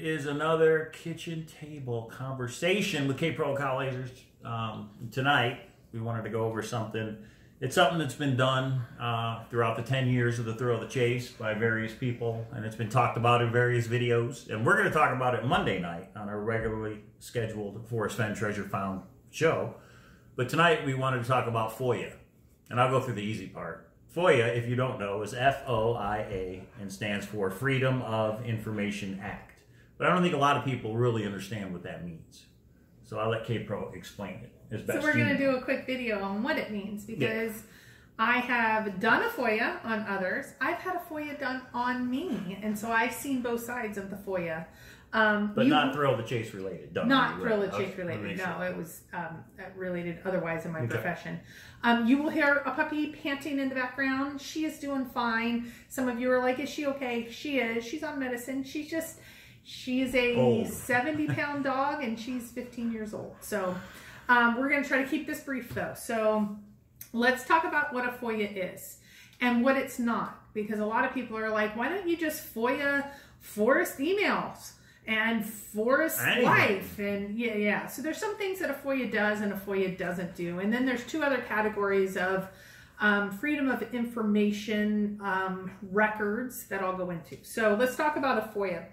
is another kitchen table conversation with K-Pro Cowlazars. Tonight, we wanted to go over something. It's something that's been done throughout the 10 years of the Thrill of the Chase by various people, and it's been talked about in various videos. And we're going to talk about it Monday night on our regularly scheduled Forrest Fenn Treasure Found show. But tonight, we wanted to talk about FOIA, and I'll go through the easy part. FOIA, if you don't know, is F-O-I-A and stands for Freedom of Information Act. But I don't think a lot of people really understand what that means. So I'll let K-Pro explain it as best. So we're going to do a quick video on what it means because I have done a FOIA on others. I've had a FOIA done on me, and so I've seen both sides of the FOIA. But not Thrill of the Chase related. Not Thrill of the Chase related. No, it was related otherwise in my profession. You will hear a puppy panting in the background. She is doing fine. Some of you are like, is she okay? She is. She's on medicine. She is a 70-pound dog, and she's 15 years old. So we're going to try to keep this brief, though. So let's talk about what a FOIA is and what it's not. Because a lot of people are like, why don't you just FOIA Forrest emails and Forrest life? And yeah. So there's some things that a FOIA does and a FOIA doesn't do. And then there's two other categories of freedom of information records that I'll go into. So let's talk about a FOIA.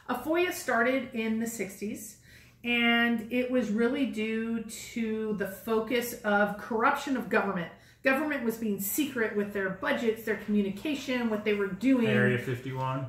A FOIA started in the 60s, and it was really due to the focus of corruption of government. Government was being secret with their budgets, their communication, what they were doing. Area 51.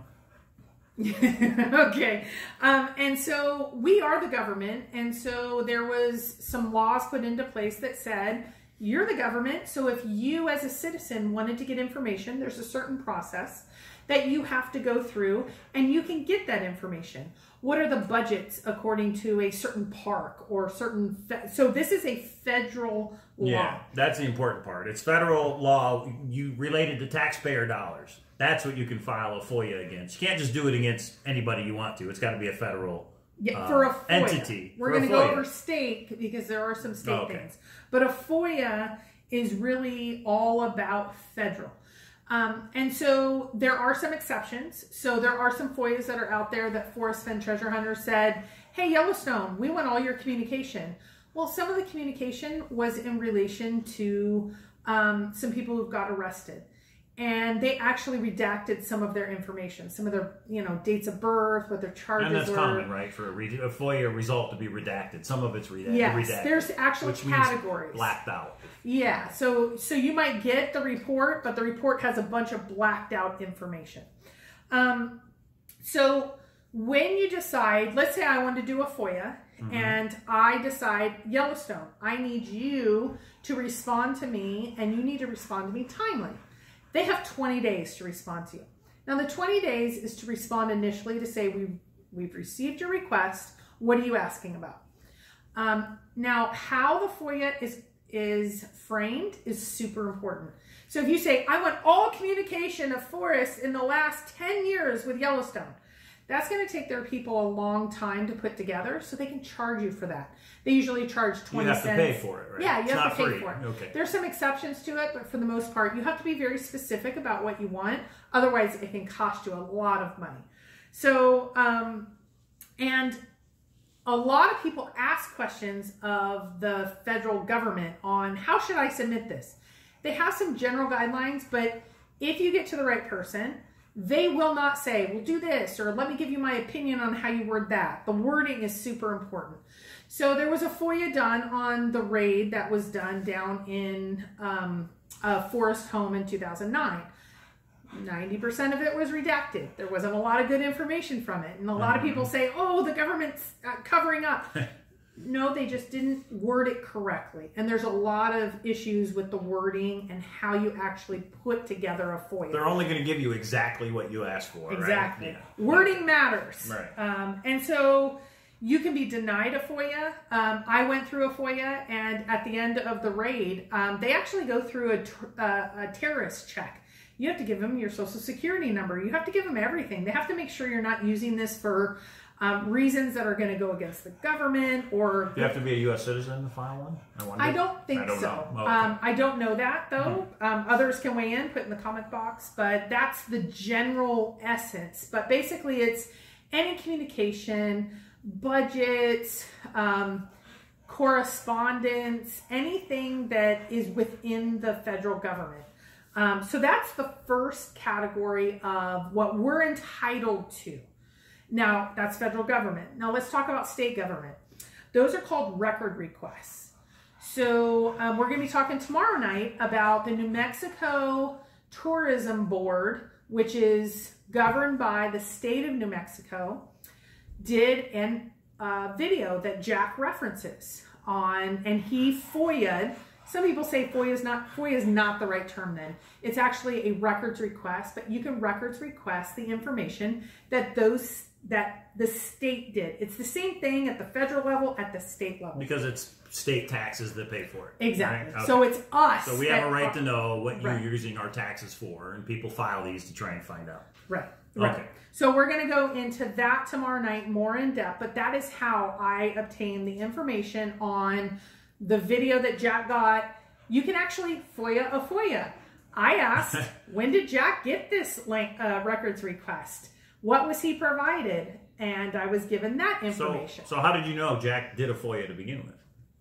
Okay. And so we are the government, and so there was some laws put into place that said, you're the government, so if you as a citizen wanted to get information, there's a certain process that you have to go through, and you can get that information. What are the budgets according to a certain park or certain... So this is a federal law. Yeah, that's the important part. It's federal law related to taxpayer dollars. That's what you can file a FOIA against. You can't just do it against anybody you want to. It's got to be a federal for a FOIA entity. We're going to go over state because there are some state things. But a FOIA is really all about federal. And so there are some exceptions. So there are some FOIAs that are out there that Forrest Fenn Treasure Hunter said, hey, Yellowstone, we want all your communication. Well, some of the communication was in relation to some people who got arrested. And they actually redacted some of their information, some of their, dates of birth, what their charges were. And that's common, right, for a FOIA result to be redacted. Some of it's redacted. Yes, there's actual categories. Means blacked out. Yeah, so you might get the report, but the report has a bunch of blacked out information. So when you decide, let's say I want to do a FOIA, and I decide, Yellowstone, I need you to respond to me, and you need to respond to me timely. They have 20 days to respond to you. Now, the 20 days is to respond initially to say, we've received your request. What are you asking about? Now, how the FOIA is framed is super important. So if you say, I want all communication of Forrest in the last 10 years with Yellowstone, that's going to take their people a long time to put together, so they can charge you for that. They usually charge 20 cents. You have to pay for it, right? Yeah, you have to pay for it. Okay. There's some exceptions to it, but for the most part, you have to be very specific about what you want. Otherwise, it can cost you a lot of money. So, and a lot of people ask questions of the federal government on how should I submit this? They have some general guidelines, but if you get to the right person, they will not say, well, do this, or let me give you my opinion on how you word that. The wording is super important. So there was a FOIA done on the raid that was done down in a forest home in 2009. 90% of it was redacted. There wasn't a lot of good information from it. And a lot of people say, oh, the government's covering up. No, they just didn't word it correctly. And there's a lot of issues with the wording and how you actually put together a FOIA. They're only going to give you exactly what you asked for, exactly. Right? Yeah. Wording matters. Right. And so you can be denied a FOIA. I went through a FOIA, and at the end of the raid, they actually go through a terrorist check. You have to give them your social security number. You have to give them everything. They have to make sure you're not using this for reasons that are going to go against the government, or... Do you have to be a U.S. citizen to file one? I don't think so. Okay. I don't know that, though. Others can weigh in, put in the comment box, but that's the general essence. But basically, it's, any communication, budgets, correspondence, anything that is within the federal government. So that's the first category of what we're entitled to. Now, that's federal government. Now, let's talk about state government. Those are called record requests. So we're going to be talking tomorrow night about the New Mexico Tourism Board, which is governed by the state of New Mexico, did a video that Jack references on, and he FOIA'd. Some people say FOIA is not the right term then. It's actually a records request, but you can records request the information that the state did. It's the same thing at the federal level, at the state level. Because it's state taxes that pay for it. Exactly. Right? Okay. So it's us. So we have a right to know what you're using our taxes for, and people file these to try and find out. Right. Okay. So we're going to go into that tomorrow night more in depth, but that is how I obtain the information on the video that Jack got. You can actually FOIA a FOIA. I asked, when did Jack get this records request? What was he provided? And I was given that information. So how did you know Jack did a FOIA to begin with?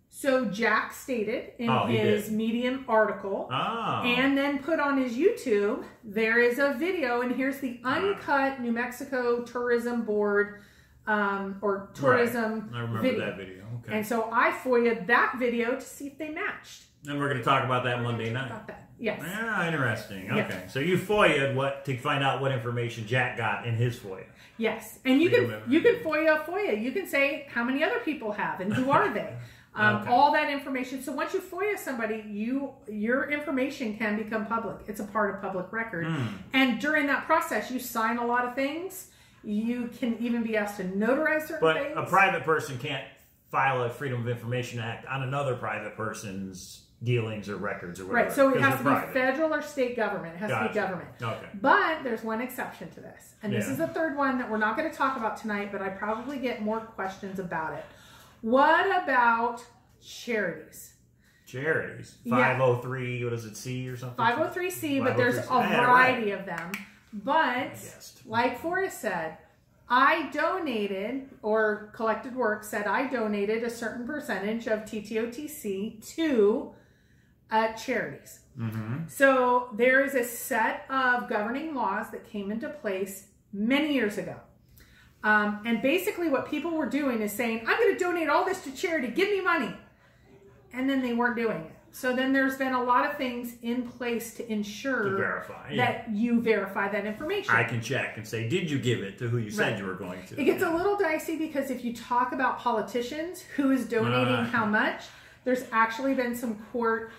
So Jack stated in his Medium article, and then put on his YouTube, there is a video, and here's the uncut New Mexico Tourism Board or tourism I remember that video. Okay. And so I FOIA'd that video to see if they matched. And we're going to talk about that Monday night. About that. Yes. Yeah, interesting. Okay. Yeah. So you FOIA'd to find out what information Jack got in his FOIA. Yes. And you can FOIA a FOIA. You can say how many other people have and who are they. All that information. So once you FOIA somebody, your information can become public. It's a part of public record. And during that process, you sign a lot of things. You can even be asked to notarize certain things. But a private person can't file a Freedom of Information Act on another private person's dealings or records or whatever. Right, so it has to be federal or state government. It has to be government. Okay. But there's one exception to this. And this is the third one that we're not going to talk about tonight, but I probably get more questions about it. What about charities? Charities? 503, what is it, C or something? 503C, but there's a variety of them. But, like Forrest said, I donated, or Collected Work said I donated a certain percentage of TTOTC to charities. So there is a set of governing laws that came into place many years ago. And basically what people were doing is saying, I'm going to donate all this to charity, give me money. And then they weren't doing it. So then there's been a lot of things in place to ensure that you verify that information. I can check and say, did you give it to who you said you were going to? It gets a little dicey because if you talk about politicians, who is donating how much, there's actually been some court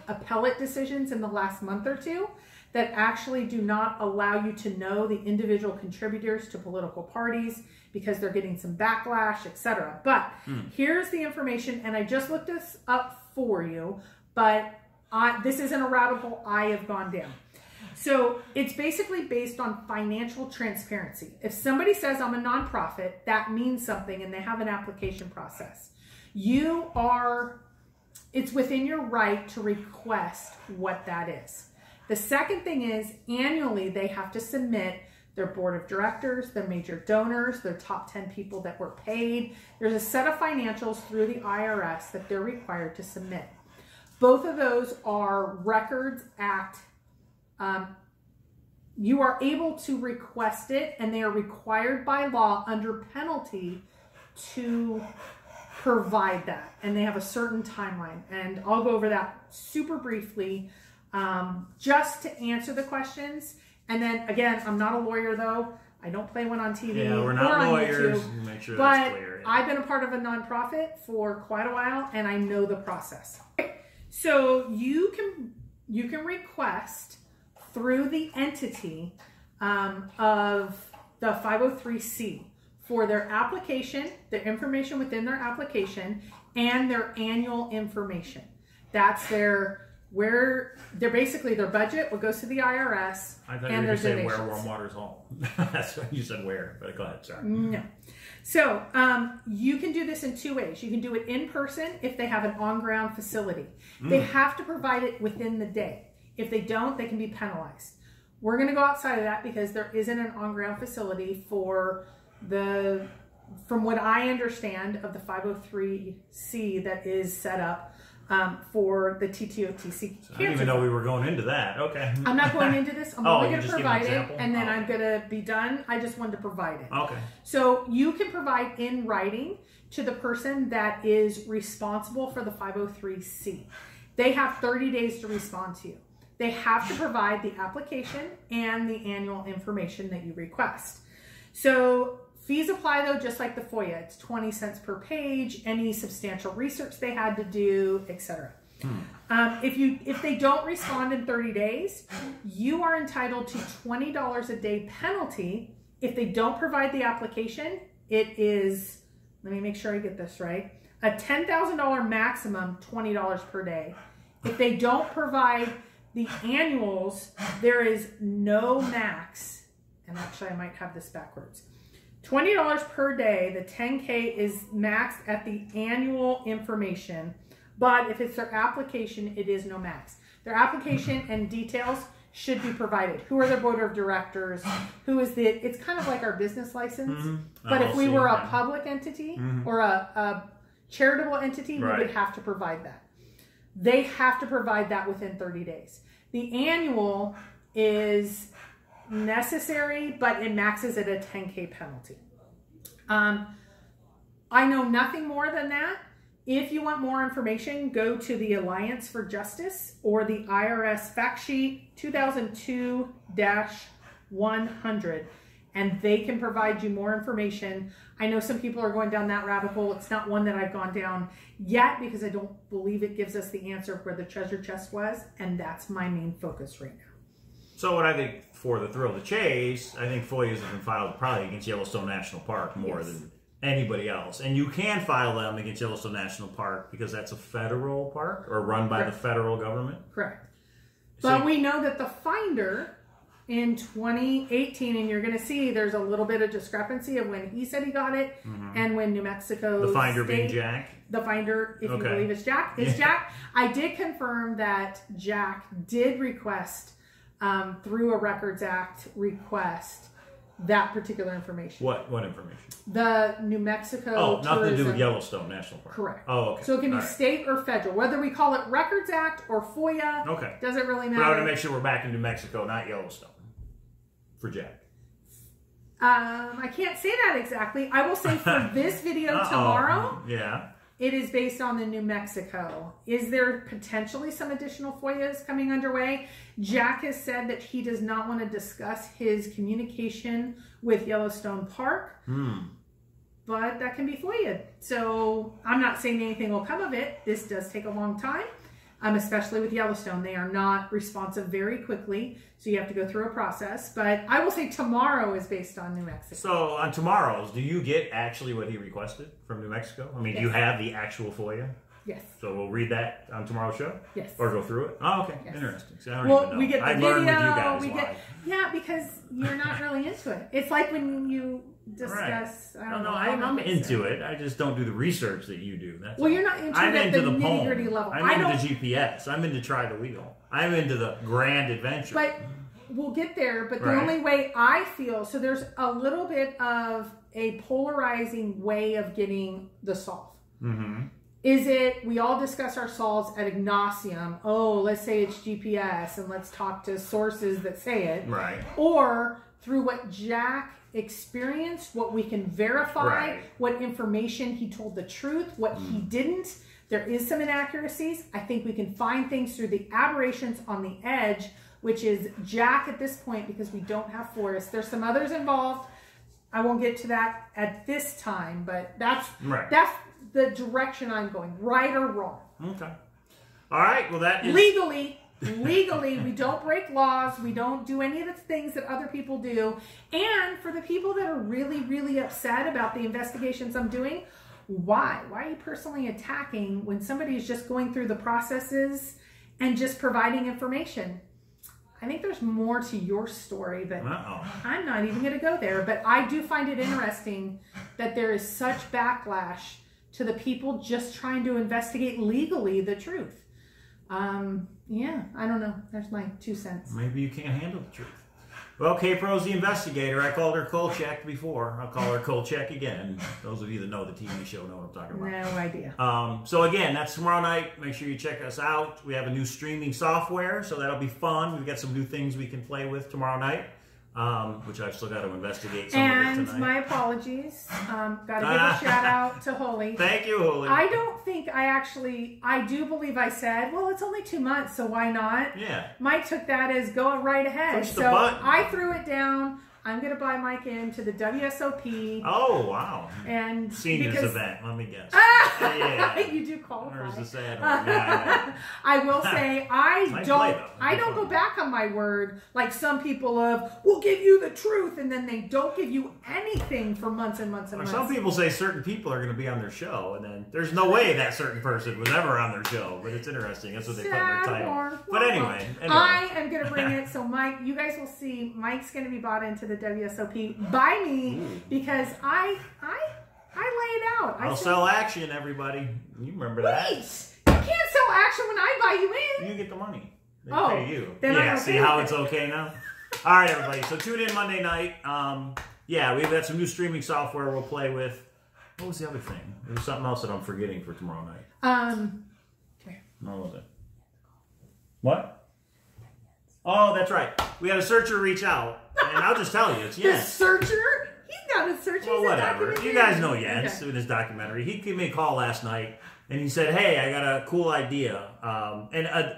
appellate decisions in the last month or two that actually do not allow you to know the individual contributors to political parties because they're getting some backlash, etc. But here's the information, and I just looked this up for you, but this isn't a rabbit hole I have gone down. So it's basically based on financial transparency. If somebody says I'm a nonprofit, that means something, and they have an application process. It's within your right to request what that is. The second thing is annually they have to submit their board of directors, their major donors, their top 10 people that were paid. There's a set of financials through the IRS that they're required to submit. Both of those are Records Act. You are able to request it, and they are required by law under penalty to provide that. And they have a certain timeline. And I'll go over that super briefly just to answer the questions. And then, again, I'm not a lawyer, though. I don't play one on TV. Yeah, we're not lawyers. Make sure that's clear. I've been a part of a nonprofit for quite a while, and I know the process. So you can request through the entity of the 503C for their application, their information within their application, and their annual information. That's their basically their budget, what goes to the IRS, I thought and you were their saying donations. where warm water's home. That's what you said where, but go ahead, sorry. No. So you can do this in two ways. You can do it in person if they have an on-ground facility. They have to provide it within the day. If they don't, they can be penalized. We're going to go outside of that because there isn't an on-ground facility for from what I understand of the 503C that is set up for the TTOTC. So I didn't even know we were going into that. Okay. I'm not going into this. I'm only going to just provide it, and then I'm going to be done. I just wanted to provide it. Okay. So you can provide in writing to the person that is responsible for the 503C. They have 30 days to respond to you. They have to provide the application and the annual information that you request. So fees apply though, just like the FOIA. It's 20 cents per page, any substantial research they had to do, etc. If they don't respond in 30 days, you are entitled to $20 a day penalty. If they don't provide the application, it is, let me make sure I get this right, a $10,000 maximum, $20 per day. If they don't provide the annuals, there is no max, and actually I might have this backwards. $20 per day, the 10K is maxed at the annual information, but if it's their application, it is no max. Their application and details should be provided. Who are their board of directors? Who is it's kind of like our business license, but if we were a public entity or a charitable entity, we would have to provide that. They have to provide that within 30 days. The annual is necessary, but it maxes at a 10K penalty. I know nothing more than that. If you want more information, go to the Alliance for Justice or the IRS fact sheet 2002-100, and they can provide you more information. I know some people are going down that rabbit hole. It's not one that I've gone down yet because I don't believe it gives us the answer of where the treasure chest was, and that's my main focus right now. So what I think for the thrill of the chase, I think FOIAs have been filed probably against Yellowstone National Park more than anybody else. And you can file them against Yellowstone National Park because that's a federal park or run by the federal government. Correct. But we know that the finder in 2018, and you're going to see there's a little bit of discrepancy of when he said he got it and when New Mexico the finder being Jack? The finder, if you believe it's Jack, is Jack. I did confirm that Jack did request through a Records Act request that particular information. What information? The New Mexico nothing to do with Yellowstone National Park. Correct. Oh, okay. So it can be state or federal. Whether we call it Records Act or FOIA, doesn't really matter. But I want to make sure we're back in New Mexico, not Yellowstone, for Jack. I can't say that exactly. I will say for this video tomorrow, it is based on the New Mexico. Is there potentially some additional FOIAs coming underway? Jack has said that he does not want to discuss his communication with Yellowstone Park, but that can be FOIA'd. So I'm not saying anything will come of it. This does take a long time, especially with Yellowstone. They are not responsive very quickly, so you have to go through a process. But I will say tomorrow is based on New Mexico. So on tomorrow's, do you get actually what he requested from New Mexico? I mean, do you have the actual FOIA? Yes. So we'll read that on tomorrow's show? Yes. Or go through it? Oh, okay. Yes. Interesting. So I don't even know. We get the I've video. learned with you guys why. Yeah, because you're not really into it. It's like when you discuss... I don't know. I'm into it. I just don't do the research that you do. That's you're not into it at the nitty-gritty level. I'm into GPS. I'm into try the wheel. I'm into the grand adventure. But we'll get there. But the only way I feel... So there's a little bit of a polarizing way of getting the solve. Is it, we all discuss our solves ad nauseum. Oh, let's say it's GPS and let's talk to sources that say it. Right. Or through what Jack experienced, what we can verify, what information he told the truth, what he didn't. There is some inaccuracies. I think we can find things through the aberrations on the edge, which is Jack at this point, because we don't have Forrest. There's some others involved. I won't get to that at this time, but that's the direction I'm going, right or wrong. Okay. All right. Well, that is... Legally, we don't break laws. We don't do any of the things that other people do. And for the people that are really, really upset about the investigations I'm doing, why? Why are you personally attacking when somebody is just going through the processes and just providing information? I think there's more to your story, but I'm not even going to go there. But I do find it interesting that there is such backlash to the people just trying to investigate legally the truth. Yeah, I don't know. There's my 2 cents. Maybe you can't handle the truth. Well, K-Pro's the investigator. I called her Kolchak before. I'll call her Kolchak again. Those of you that know the TV show know what I'm talking about. No idea. So again, that's tomorrow night. Make sure you check us out. We have a new streaming software, so that'll be fun. We've got some new things we can play with tomorrow night, which I've still got to investigate some of it tonight. And my apologies. Got to give a shout out to Holly. Thank you, Holly. I don't think I do believe I said, well, it's only 2 months, so why not? Yeah. Mike took that as going right ahead. Push the button. I threw it down. I'm going to buy Mike into the WSOP. Oh, wow. And Seniors event, let me guess. Yeah. You do qualify. There's the sad one. Yeah, I will say, I don't go back on my word like some people will give you the truth, and then they don't give you anything for months and months and months. Some people say certain people are going to be on their show, and then there's no way that certain person was ever on their show, but it's interesting. That's what they put in their title. But anyway. I am going to bring it, so Mike, you guys will see, Mike's going to be bought into the WSOP by me because I lay it out. I'll sell action, everybody. You remember that? Wait, you can't sell action when I buy you in. You get the money. They Oh, pay you. then Yeah, see how it's okay now? All right, everybody. So tune in Monday night. Yeah, we've got some new streaming software we'll play with. What was the other thing? There's something else that I'm forgetting for tomorrow night. What was it? What? Oh, that's right. We had a searcher reach out. And I'll just tell you, it's Jens. The searcher? He's not a searcher. Well, whatever. You guys know Jens Okay. with his documentary. He gave me a call last night, and he said, "Hey, I got a cool idea."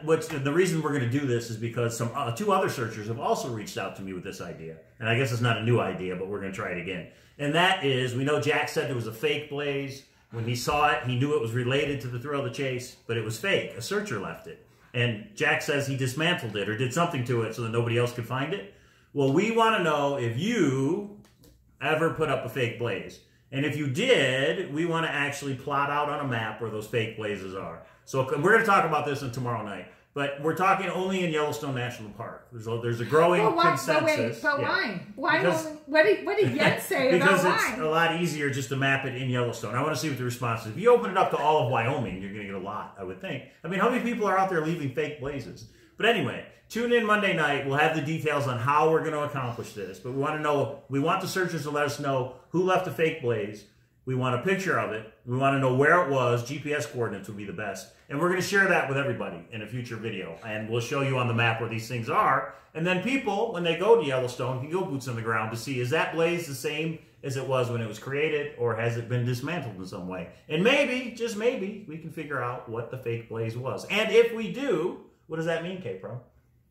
What's the reason we're going to do this is because some 2 other searchers have also reached out to me with this idea. And I guess it's not a new idea, but we're going to try it again. And that is, we know Jack said there was a fake blaze. When he saw it, he knew it was related to the thrill of the chase, but it was fake. A searcher left it. And Jack says he dismantled it or did something to it so that nobody else could find it. Well, we want to know if you ever put up a fake blaze. And if you did, we want to actually plot out on a map where those fake blazes are. So we're going to talk about this on tomorrow night. But we're talking only in Yellowstone National Park. There's a growing consensus. But why? What did Jens say about why? Because it's a lot easier just to map it in Yellowstone. I want to see what the response is. If you open it up to all of Wyoming, you're going to get a lot, I would think. I mean, how many people are out there leaving fake blazes? But anyway, tune in Monday night. We'll have the details on how we're going to accomplish this. But we want the searchers to let us know who left a fake blaze. We want a picture of it. We want to know where it was. GPS coordinates would be the best. And we're going to share that with everybody in a future video. And we'll show you on the map where these things are. And then people, when they go to Yellowstone, can go boots on the ground to see, is that blaze the same as it was when it was created, or has it been dismantled in some way? And maybe, just maybe, we can figure out what the fake blaze was. And if we do, what does that mean, K-Pro?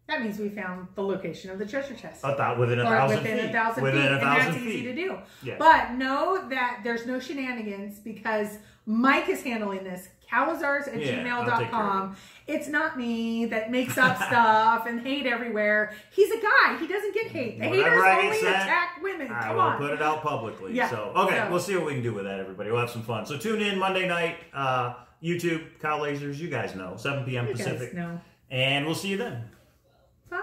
That means we found the location of the treasure chest. Within 1,000 feet. Within 1,000 feet. And that's easy to do. Yeah. But know that there's no shenanigans because Mike is handling this. Cowlazars at gmail.com. It's not me that makes up stuff and hate everywhere. He's a guy. He doesn't get hate. The haters only attack women. Come on. We'll put it out publicly. Yeah. So, okay, we'll see what we can do with that, everybody. We'll have some fun. So tune in Monday night. YouTube, Cowlazars, you guys know. 7 p.m. Pacific. You guys know. And we'll see you then. Bye.